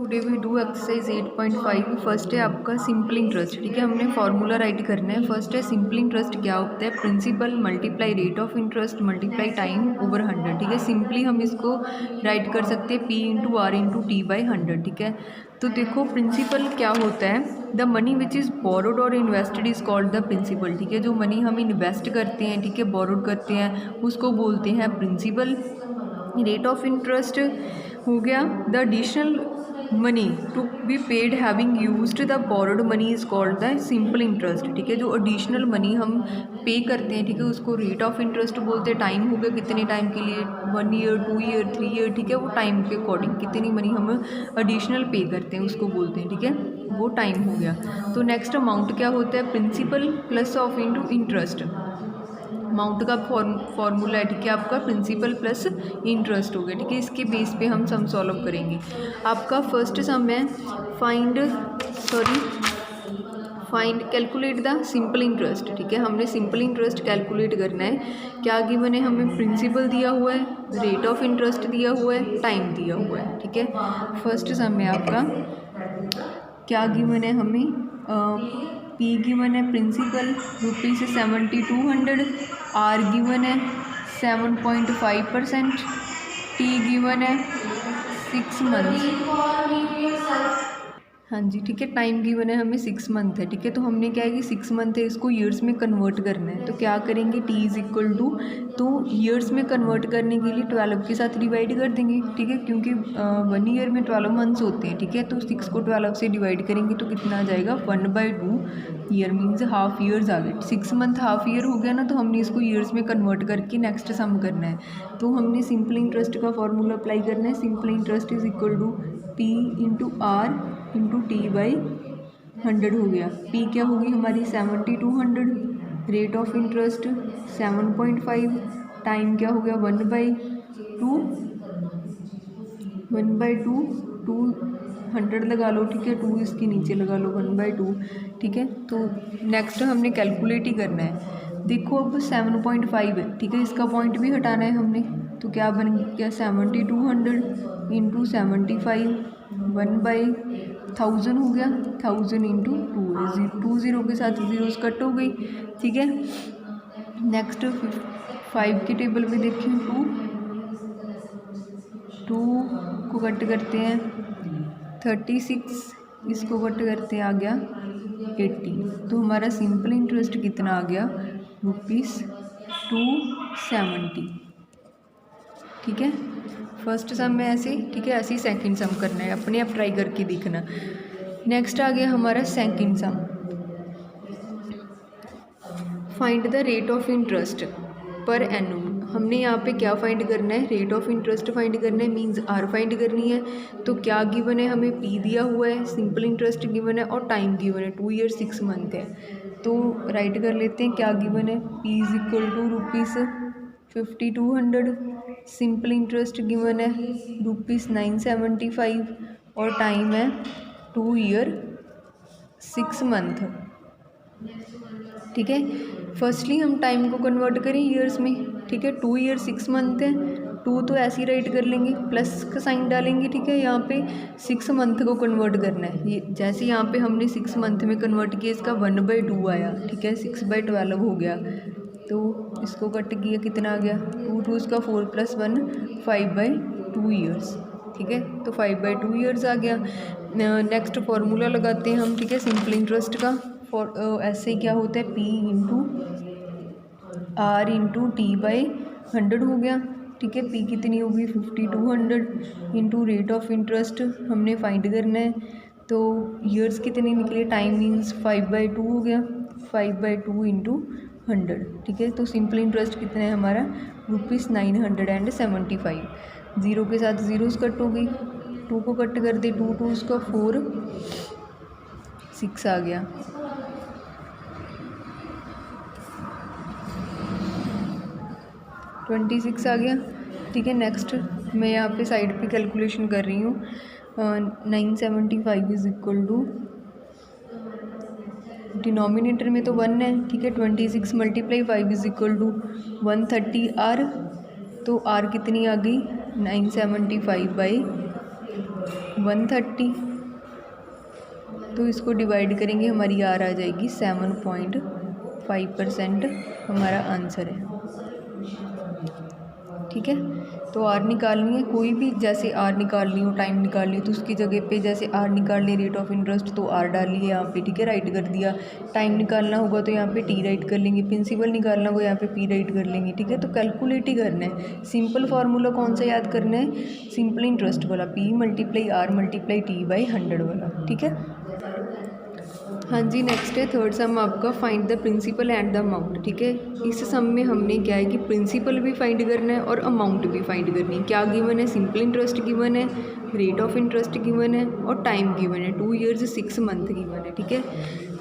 Today we do exercise 8.5। First है आपका simple interest. ठीक है, हमने फार्मूला राइट करना है। फर्स्ट है सिंपल इंटरेस्ट क्या होता है, principal multiply rate of interest multiply time over 100। ठीक है, सिंपली हम इसको राइट कर सकते हैं P into R into T by 100। ठीक है, तो देखो प्रिंसिपल क्या होता है, the money which is borrowed और invested is called the principal. ठीक है, जो मनी हम इन्वेस्ट करते हैं, ठीक है, बोरोड करते हैं, उसको बोलते हैं प्रिंसिपल। रेट ऑफ इंटरेस्ट हो गया, the additional money to be paid having used the borrowed money is called the simple interest. ठीक है, जो एडिशनल मनी हम पे करते हैं, ठीक है, उसको रेट ऑफ इंटरेस्ट बोलते हैं। टाइम हो गया कितने टाइम के लिए, 1 ईयर 2 ईयर 3 ईयर। ठीक है, वो टाइम के अकॉर्डिंग कितनी मनी हम एडिशनल पे करते हैं उसको बोलते हैं। ठीक है, वो टाइम हो गया। तो नेक्स्ट अमाउंट क्या होता है, principal plus of into interest. Amount का फॉर्मूला है, ठीक है, आपका प्रिंसिपल प्लस इंटरेस्ट हो गया। ठीक है, इसके बेस पे हम सम सॉल्व करेंगे। आपका फर्स्ट सम है find calculate the simple interest. ठीक है, हमने सिंपल इंटरेस्ट कैलकुलेट करना है। क्या गिवन है, हमें प्रिंसिपल दिया हुआ है, रेट ऑफ इंटरेस्ट दिया हुआ है, टाइम दिया हुआ है। ठीक है, फर्स्ट सम है आपका क्या गिवन है, हमें P गिवन है प्रिंसिपल ₹7200, R गिवन है 7.5%, T गिवन है 6 मंथ। हाँ जी, ठीक है, टाइम गिवन है हमें 6 मंथ है। ठीक है, तो हमने क्या है कि 6 मंथ है, इसको ईयर्स में कन्वर्ट करना है। तो क्या करेंगे, T इज़ इक्वल टू, तो ईयर्स में कन्वर्ट करने के लिए 12 के साथ डिवाइड कर देंगे। ठीक है, क्योंकि 1 ईयर में 12 मंथ्स होते हैं। ठीक है, तो 6 को 12 से डिवाइड करेंगे तो कितना आ जाएगा, 1/2 ईयर मीन्स हाफ ईयर्स आ गए। 6 मंथ हाफ ईयर हो गया ना, तो हमने इसको ईयर्स में कन्वर्ट करके नेक्स्ट सम करना है। तो हमने सिंपल इंटरेस्ट का फॉर्मूला अप्लाई करना है। Simple interest is equal to P into R into T by 100 हो गया। P क्या होगी हमारी 7200, रेट ऑफ इंटरेस्ट 7.5, टाइम क्या हो गया 1/2, 200 लगा लो। ठीक है, 2 इसके नीचे लगा लो, 1/2। ठीक है, तो नेक्स्ट हमने कैलकुलेट ही करना है। देखो अब 7.5 है। ठीक है, इसका पॉइंट भी हटाना है हमने, तो क्या बन गया 7200 इंटू 75, 1/1000 हो गया। 1000 इंटू 2 ज़ीरो के साथ ज़ीरोस कट हो गई। ठीक है, नेक्स्ट 5 के टेबल पे देखिए, 2 को कट करते हैं 36, इसको कट करते हैं आ गया 80। तो हमारा सिंपल इंटरेस्ट कितना आ गया, ₹270। ठीक है, फर्स्ट सम में ऐसे, ठीक है, ऐसे ही सेकंड सम करना है, अपने आप ट्राई करके देखना। नेक्स्ट आ गया हमारा second some, find the rate of interest पर एनुम। हमने यहाँ पे क्या फाइंड करना है, रेट ऑफ इंटरेस्ट फाइंड करना है, मींस आर फाइंड करनी है। तो क्या गिवन है, हमें P दिया हुआ है, सिंपल इंटरेस्ट गिवन है और टाइम गिवन है 2 ईयर 6 मंथ है। तो राइट कर लेते हैं, क्या गिवन है, P is equal to ₹5200, simple interest given है ₹975 और टाइम है 2 ईयर 6 मंथ। ठीक है, फर्स्टली हम टाइम को कन्वर्ट करें ईयर्स में। ठीक है, 2 ईयर 6 मंथ है, 2 तो ऐसे ही राइट कर लेंगे, प्लस का साइन डालेंगे। ठीक है, यहाँ पे 6 मंथ को कन्वर्ट करना है। ये जैसे यहाँ पे हमने 6 मंथ में कन्वर्ट किया, इसका 1/2 आया। ठीक है, 6/12 हो गया, तो इसको कट किया, कितना आ गया 2 इसका 4 + 1 5/2 ईयर्स। ठीक है, तो 5/2 ईयर्स आ गया। नेक्स्ट फार्मूला लगाते हैं हम। ठीक है, सिंपल इंटरेस्ट का ऐसे क्या होता है, P into R into T by 100 हो गया। ठीक है, P कितनी होगी 5200 इंटू रेट ऑफ इंटरेस्ट हमने फाइंड करना है। तो ईयर्स कितने निकले, टाइम मीन्स 5/2 हो गया, 5/2 इंटू 100। ठीक है, तो सिंपल इंटरेस्ट कितना है हमारा ₹975। ज़ीरो के साथ ज़ीरोस कट हो गई, 2 को कट कर दे, 2 इसका 4 6 आ गया। $26 आ गया। ठीक है, नेक्स्ट मैं यहाँ पे साइड पे कैलकुलेशन कर रही हूँ। 975 इज़ इक्वल टू, डिनोमिनेटर में तो 1 है। ठीक है, 26 × 5 इज़ इक्वल टू 130 R। तो R कितनी आ गई 975/5। 130, तो इसको डिवाइड करेंगे, हमारी आर आ जाएगी 7.5%, हमारा आंसर है। ठीक है, तो आर निकालनी है, कोई भी जैसे आर निकालनी हो, टाइम निकालनी हो, तो उसकी जगह पे जैसे आर निकालनी रेट ऑफ इंटरेस्ट तो आर डाली है यहाँ पे, ठीक है, राइट कर दिया। टाइम निकालना होगा तो यहाँ पे टी राइट कर लेंगे, प्रिंसिपल निकालना होगा यहाँ पे पी राइट कर लेंगे। ठीक है, तो कैलकुलेट ही करना है। सिंपल फार्मूला कौन सा याद करना है? सिंपल इंटरेस्ट वाला, P multiply R multiply T by 100 वाला। ठीक है, हाँ जी, नेक्स्ट है थर्ड सम आपका, find the principal and the amount. ठीक है, इस सम में हमने क्या है कि प्रिंसिपल भी फाइंड करना है और अमाउंट भी फाइंड करनी है। क्या गिवन है? सिंपल इंटरेस्ट गिवन है, रेट ऑफ इंटरेस्ट गिवन है और टाइम गिवन है, 2 ईयर्स 6 मंथ गिवन है। ठीक है,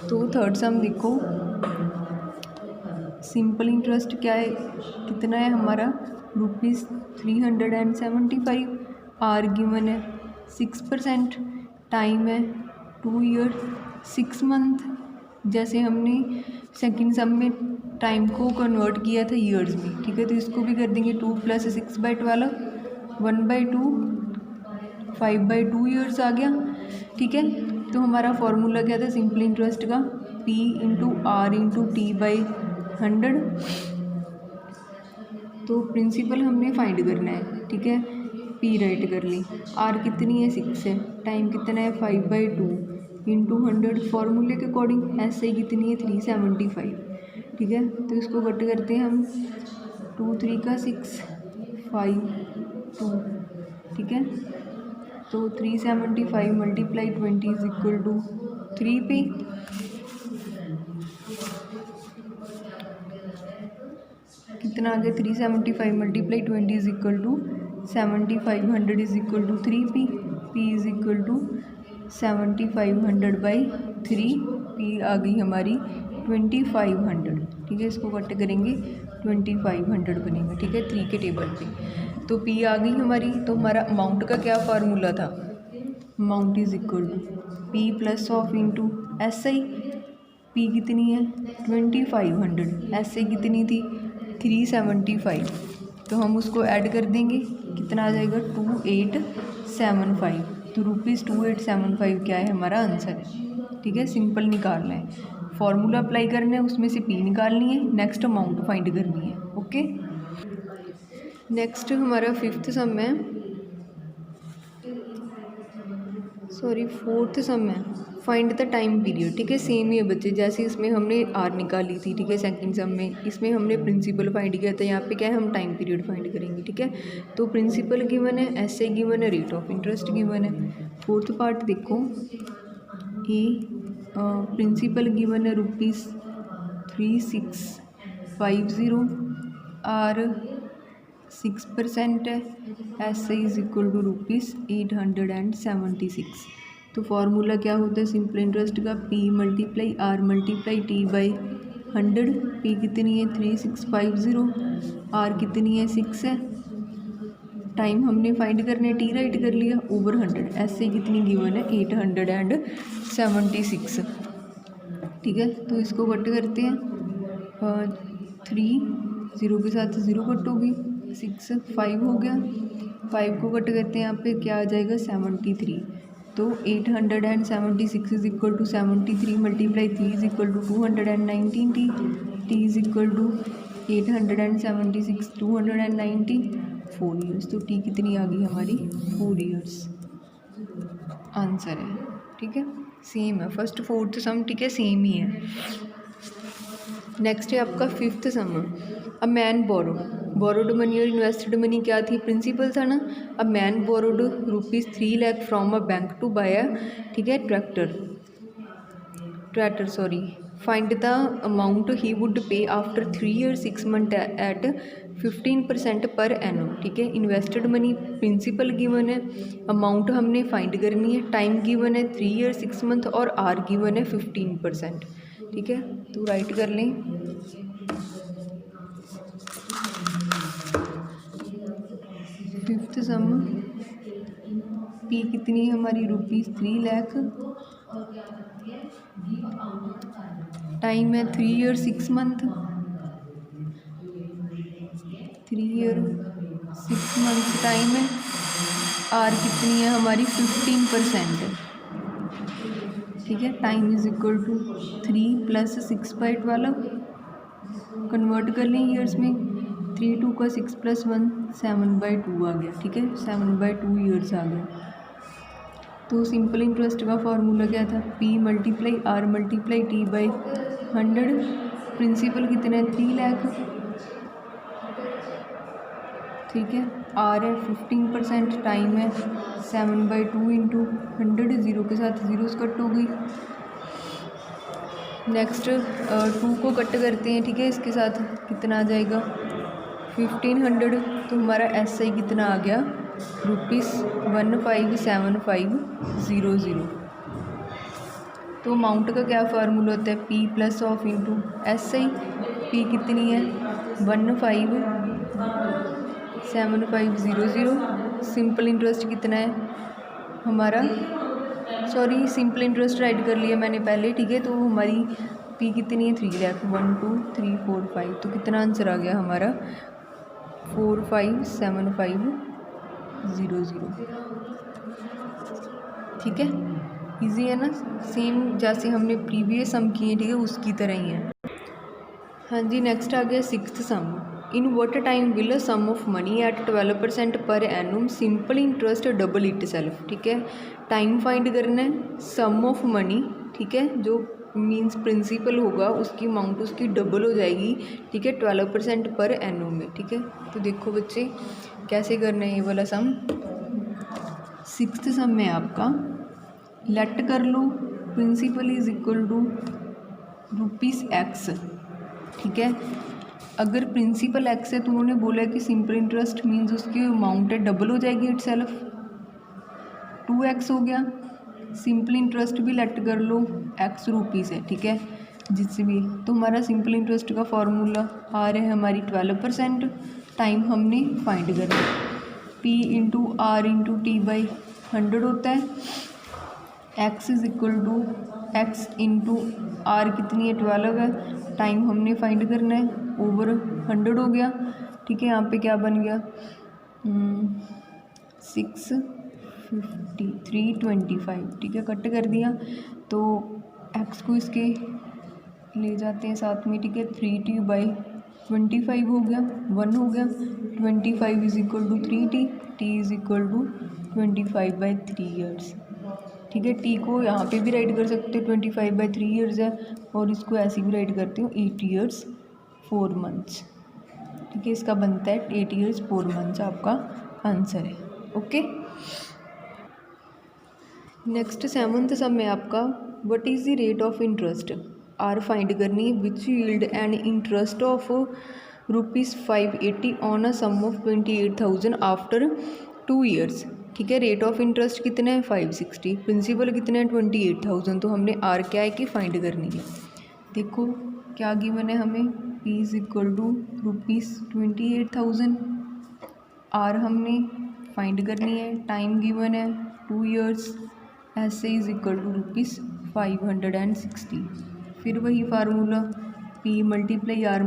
तो थर्ड सम देखो, सिंपल इंटरेस्ट क्या है, कितना है हमारा ₹375, आर गिवन है 6%, टाइम है 2 ईयर 6 मंथ। जैसे हमने सेकंड सम में टाइम को कन्वर्ट किया था ईयर्स में। ठीक है, तो इसको भी कर देंगे 2 + 6/12, 1/2, 5/2 ईयर्स आ गया। ठीक है, तो हमारा फॉर्मूला क्या था सिंपल इंटरेस्ट का? P × R × T by 100। तो प्रिंसिपल हमने फाइंड करना है। ठीक है, P राइट कर ली, R कितनी है 6 है, टाइम कितना है 5/2 × 100, फार्मूले के अकॉर्डिंग SI कितनी है 375। ठीक है, तो इसको कट करते हैं हम, 2 3 का 6, 5 2। ठीक है, तो 375 × 20 = 3P। कितना आ गया? 375 × 20 = 7500 = 3P। P = 7500/3, P आ गई हमारी 2500। ठीक है, इसको कट करेंगे 2500 बनेगा। ठीक है, 3 के टेबल पे तो P आ गई हमारी। तो हमारा अमाउंट का क्या फार्मूला था? Amount = P + of into SI। P कितनी है 2500, SI कितनी थी 375, तो हम उसको ऐड कर देंगे, कितना आ जाएगा 2875। तो ₹2875 क्या है हमारा आंसर है। ठीक है, सिंपल निकालना है, फॉर्मूला अप्लाई करना है, उसमें से P निकालनी है, नेक्स्ट अमाउंट फाइंड करनी है। ओके, नेक्स्ट हमारा फिफ्थ सम है, सॉरी फोर्थ सम है, फाइंड द टाइम पीरियड। ठीक है, सेम ही है बच्चे, जैसे इसमें हमने आर निकाली थी। ठीक है, सेकंड सम में इसमें हमने प्रिंसिपल फाइंड किया था, यहाँ पे क्या है हम टाइम पीरियड फाइंड करेंगे। ठीक है, तो प्रिंसिपल गिवन है, SI गिवन है, रेट ऑफ इंटरेस्ट गिवन है। फोर्थ पार्ट देखो, प्रिंसिपल गिवन है ₹3650, आर 6% है, SI = ₹876। तो फार्मूला क्या होता है सिंपल इंटरेस्ट का? P × R × T by 100। P कितनी है 3650, R कितनी है 6 है, टाइम हमने फाइंड करने, T राइट कर लिया, ओवर 100। SI कितनी गिवन है 876। ठीक है, तो इसको कट करते हैं, 3 0 के साथ 0 कट होगी, 6 5 हो गया, 5 को कट करते हैं, यहाँ पे क्या आ जाएगा 73। तो 876 = 73 × 3 = 219T, T = 876 290, 4 ईयर्स। तो T कितनी आ गई हमारी 4 ईयर्स, आंसर है। ठीक है, सेम है फर्स्ट फोर्थ सम। ठीक है, सेम ही है। नेक्स्ट है आपका fifth sum, a man borrowed money और इन्वेस्टेड मनी क्या थी? प्रिंसिपल था ना। A man borrowed ₹3 lakh from a bank to buy a, ठीक है, tractor sorry, find the amount he would pay after 3 year 6 month at 15% per annum. ठीक है, invested money principal given है, अमाउंट हमने फाइंड करनी है, टाइम गिवन है 3 year 6 month और आर गिवन है 15%। ठीक है, तो राइट कर लें, फिफ्थ सम, P कितनी है हमारी ₹3 लाख, टाइम है 3 year 6 month, 3 year 6 month time है, आर कितनी है हमारी 15%, ठीक है। Time is equal to 3 + 6/12, convert कर लें ईयर्स में, 3 2 का 6 + 1 7/2 आ गया, ठीक है, 7/2 ईयर्स आ गया। तो सिंपल इंटरेस्ट का फार्मूला क्या था, P × R × T/100। प्रिंसिपल कितना है 3 लाख, ठीक है। R है 15%, टाइम है 7/2 × 100, ज़ीरो के साथ ज़ीरोस कट हो गई। नेक्स्ट 2 को कट करते हैं, ठीक है, इसके साथ कितना आ जाएगा 1500। तो हमारा SI कितना आ गया ₹157500। तो अमाउंट का क्या फार्मूला होता है, P + ऑफ × SI। P कितनी है 157500। सिंपल इंटरेस्ट कितना है हमारा, सॉरी सिंपल इंटरेस्ट राइट कर लिया मैंने पहले, ठीक है। तो हमारी P कितनी है 3 लाख, 1 2 3 4 5, तो कितना आंसर आ गया हमारा 457500, ठीक है। इजी है ना, सेम जैसे हमने प्रीवियस सम किए, ठीक है, उसकी तरह ही है। हाँ जी, नेक्स्ट आ गया 6th सम। In what time will a sum of money at 12% per annum simple interest double itself, ठीक है। टाइम फाइंड करना है, सम ऑफ मनी, ठीक है, जो मीन्स प्रिंसिपल होगा उसकी अमाउंट उसकी डबल हो जाएगी, ठीक है, 12% पर एनम में, ठीक है। तो देखो बच्चे कैसे करना है ये वाला सम। 6th सम में आपका लेट कर लो principal is equal to ₹X, ठीक है। अगर प्रिंसिपल X है तो उन्होंने बोला है कि सिंपल इंटरेस्ट मीन्स उसकी अमाउंट है डबल हो जाएगी इट सेल्फ, 2x हो गया। सिंपल इंटरेस्ट भी लेट कर लो X रुपीज़ है, ठीक है, जिससे भी। तो हमारा सिंपल इंटरेस्ट का फॉर्मूला आ रहा है हमारी 12%, टाइम हमने फाइंड करना है, P × R × T/100 होता है। X is equal to X × R कितनी है 12 है, टाइम हमने फाइंड करना है, ओवर 100 हो गया, ठीक है। यहाँ पे क्या बन गया 650 325, ठीक है, कट कर दिया। तो X को इसके ले जाते हैं साथ में, ठीक है, 3t/25 हो गया, 1 हो गया, 25 is equal to 3t, t is equal to 25/3 years, ठीक है। टी को यहाँ पे भी राइट कर सकते हो 25/3 ईयर्स है, और इसको ऐसे भी राइट करते हो 8 ईयर्स 4 मंथ्स, ठीक है। इसका बनता है 8 ईयर्स 4 मंथ्स आपका आंसर है, ओके। नेक्स्ट 7th सम में आपका what is the rate of interest R find करनी है which yield and interest of ₹580 on a sum of 28,000 after 2 years, ठीक है। रेट ऑफ इंटरेस्ट कितना है 560, प्रिंसिपल कितना है 28,000, तो हमने आर क्या है कि फाइंड करनी है। देखो क्या गिवन है हमें, P is equal to ₹28,000, R हमने फाइंड करनी है, टाइम गिवन है 2 ईयर्स, ऐसे इज इक्वल टू ₹560। फिर वही फार्मूला P × R ×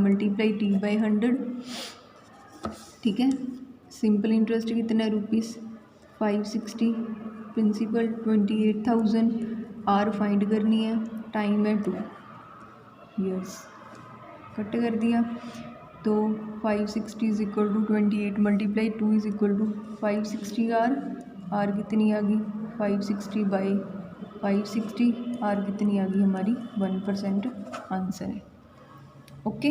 T/100, ठीक है। सिंपल इंटरेस्ट कितना है ₹560, प्रिंसिपल 28,000, आर फाइंड करनी है, टाइम है 2 ईयर्स, कट कर दिया। तो 560 is equal to 28 × 2 is equal to 560 R कितनी आ गई 560/560, आर कितनी आ गई हमारी 1% आंसर है, ओके।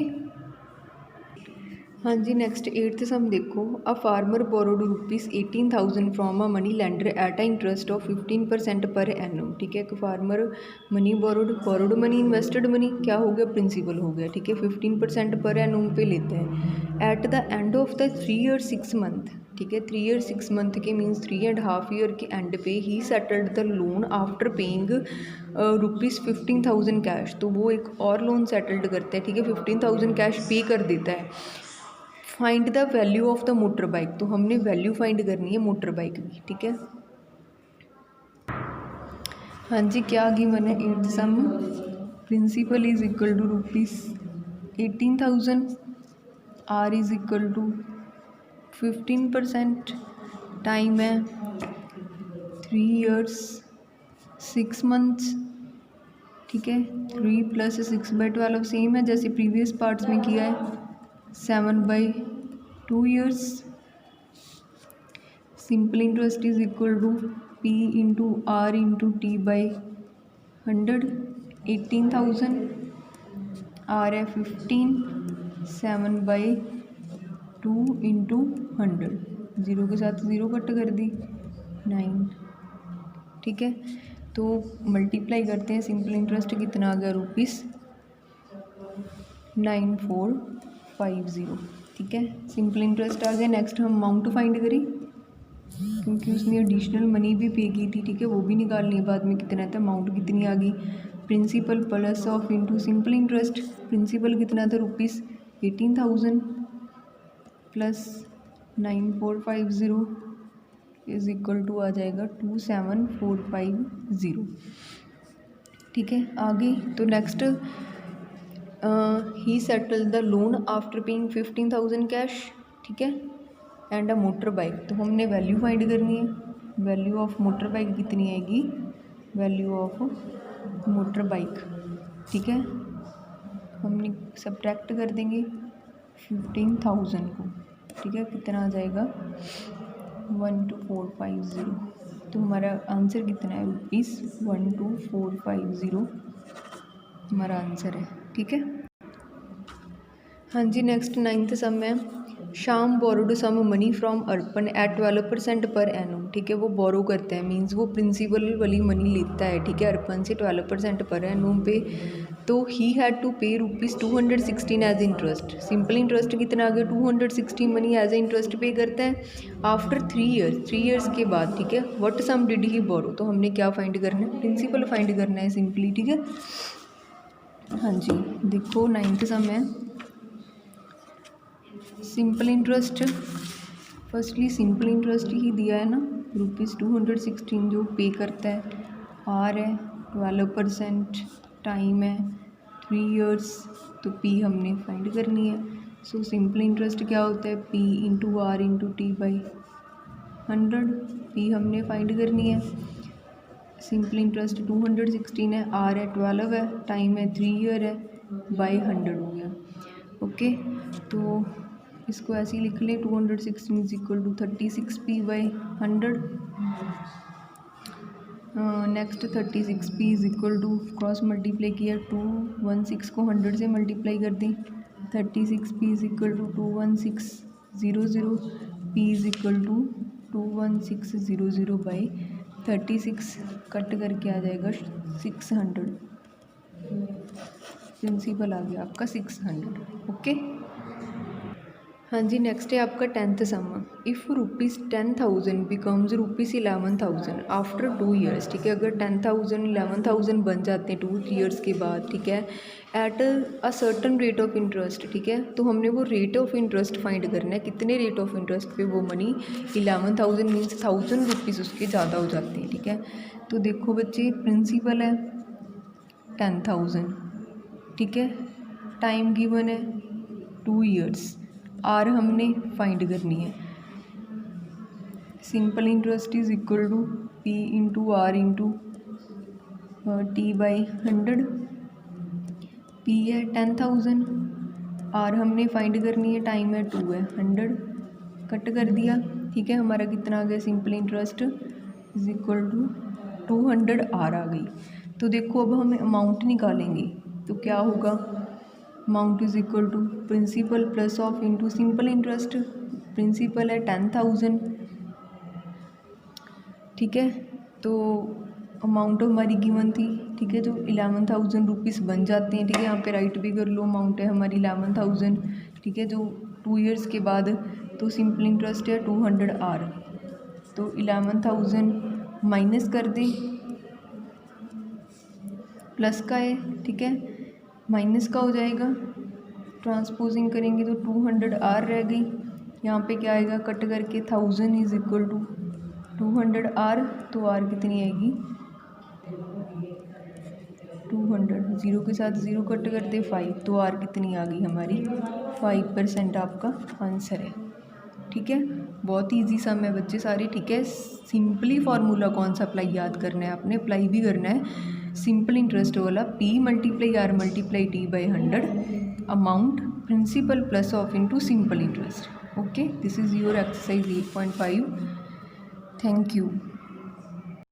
हाँ जी, नेक्स्ट 8th सम देखो, a farmer borrowed ₹18,000 from a money lender at a interest of 15% per annum, ठीक है। एक farmer money borrowed money invested money क्या हो गया प्रिंसिपल हो गया, ठीक है, 15% पर एनम पे लेते हैं। At the end of the 3 year 6 month, ठीक है, 3 ईयर 6 मंथ के मीन्स 3.5 ईयर के एंड पे ही settled the loan after paying ₹15,000 cash, तो वो एक और लोन सेटल्ड करता है, ठीक है, 15,000 कैश पे कर देता है। Find the value of the motor bike, तो हमने वैल्यू फाइंड करनी है मोटर बाइक की, ठीक है। हाँ जी, क्या गिवन है 8th sum, principal is equal to ₹18,000, R is equal to 15%, time है 3 years 6 months, ठीक है। 3 + 6/12 सेम है जैसे प्रीवियस पार्ट्स में किया है। 7/2 years। Simple interest is equal to P × R × T/100। 18,000। R है 15। 7/2 × 100। 0 के साथ 0 कट कर दी 9, ठीक है। तो मल्टीप्लाई करते हैं, सिंपल इंटरेस्ट कितना आ गया ₹9450, ठीक है। सिंपल इंटरेस्ट आ गया। नेक्स्ट हम अमाउंट फाइंड करें क्योंकि उसने एडिशनल मनी भी पे की थी, ठीक है, वो भी निकालनी है बाद में कितना था। अमाउंट कितनी आ गई, principal plus of into simple interest. Principal कितना था ₹18,000 प्लस 9450 इज इक्वल टू आ जाएगा 27,450, ठीक है। आगे तो नेक्स्ट ही settle the loan after paying 15,000 cash, ठीक है, एंड अ मोटर बाइक। तो हमने वैल्यू फाइंड करनी है। वैल्यू ऑफ मोटर बाइक कितनी आएगी, वैल्यू ऑफ मोटर बाइक, ठीक है, हमने सब्ट्रैक्ट कर देंगे 15,000 को, ठीक है, कितना आ जाएगा 12,450। तो हमारा आंसर कितना है ₹12,450 हमारा आंसर है, ठीक है। हाँ जी, नेक्स्ट 9th सम है। Shyam borrowed some money from Arpan at 12% per annum, ठीक है। वो बोरो करता है, मीन्स वो प्रिंसिपल वाली मनी लेता है, ठीक है, अर्पण से 12% पर एनम पे। तो ही हैड टू पे ₹216 एज इंटरेस्ट। सिंपल इंटरेस्ट कितना आ गया 260 मनी एज ए इंटरेस्ट पे करता है आफ्टर 3 ईयर्स के बाद, ठीक है। व्हाट सम डिड ही बोरो, तो हमने क्या फाइंड करना है, प्रिंसिपल फाइंड करना है सिंपली, ठीक है। हाँ जी, देखो 9th सम है। Simple interest, firstly simple interest ही दिया है ना, ₹216 जो पे करता है। आर है 12%, टाइम है 3 ईयर्स, तो पी हमने फाइंड करनी है। सो सिंपल इंटरेस्ट क्या होता है, P × R × T/100। पी हमने फाइंड करनी है। सिंपल इंटरेस्ट 216 है, आर है 12 है, टाइम है 3 ईयर है, बाई 100 हो गया, ओके। तो इसको ऐसे ही लिख लें, 216 is equal to 36p/100। Next 36p is equal to cross multiply किया, 216 को 100 से मल्टीप्लाई कर दें, 36p is equal to 21600, p is equal to 21600/36 cut करके आ जाएगा 600। प्रिंसिपल आ गया आपका 600, ओके। हाँ जी, नेक्स्ट है आपका 10th sum. If ₹10,000 becomes ₹11,000 after 2 years, ठीक है। अगर 10,000 11,000 बन जाते हैं 2 ईयर्स के बाद, ठीक है, at a certain rate of interest, ठीक है। तो हमने वो रेट ऑफ इंटरेस्ट फाइंड करना है, कितने रेट ऑफ इंटरेस्ट पे वो मनी 11,000 मीन्स ₹1,000 उसके ज़्यादा हो जाते हैं, ठीक है। तो देखो बच्चे, प्रिंसिपल है 10,000, ठीक है, टाइम गिवन है 2 ईयर्स, आर हमने फाइंड करनी है। Simple interest is equal to P × R × T/100। P है 10,000, आर हमने फाइंड करनी है, टाइम है 2 है, 100 कट कर दिया, ठीक है। हमारा कितना आ गया, simple interest is equal to 200 R आ गई। तो देखो अब हम अमाउंट निकालेंगे, तो क्या होगा, amount is equal to principal plus of into simple interest. Principal है 10,000, ठीक है। तो अमाउंट हमारी गिवन थी, ठीक है, जो 11,000 रुपीज़ बन जाते हैं, ठीक है। यहाँ पे राइट भी कर लो, अमाउंट है हमारी 11,000, ठीक है, जो 2 ईयर्स के बाद। तो सिंपल इंटरेस्ट है 200 आर, तो 11,000 माइनस कर दें, प्लस का है, ठीक है, माइनस का हो जाएगा, ट्रांसपोजिंग करेंगे तो 200 आर रह गई। यहाँ पे क्या आएगा, कट करके 1000 इज इक्वल टू 200 आर, तो आर कितनी आएगी 200, 0 के साथ 0 कट करते 5, तो आर कितनी आ गई हमारी 5% आपका आंसर है, ठीक है। बहुत ईजी सम है बच्चे सारे, ठीक है। सिंपली फार्मूला कौन सा अप्लाई याद करना है आपने, अप्लाई भी करना है सिंपल इंटरेस्ट वाला, P multiply R multiply T by 100 amount principal plus of into simple interest. Okay, this is your exercise 8.5। Thank you.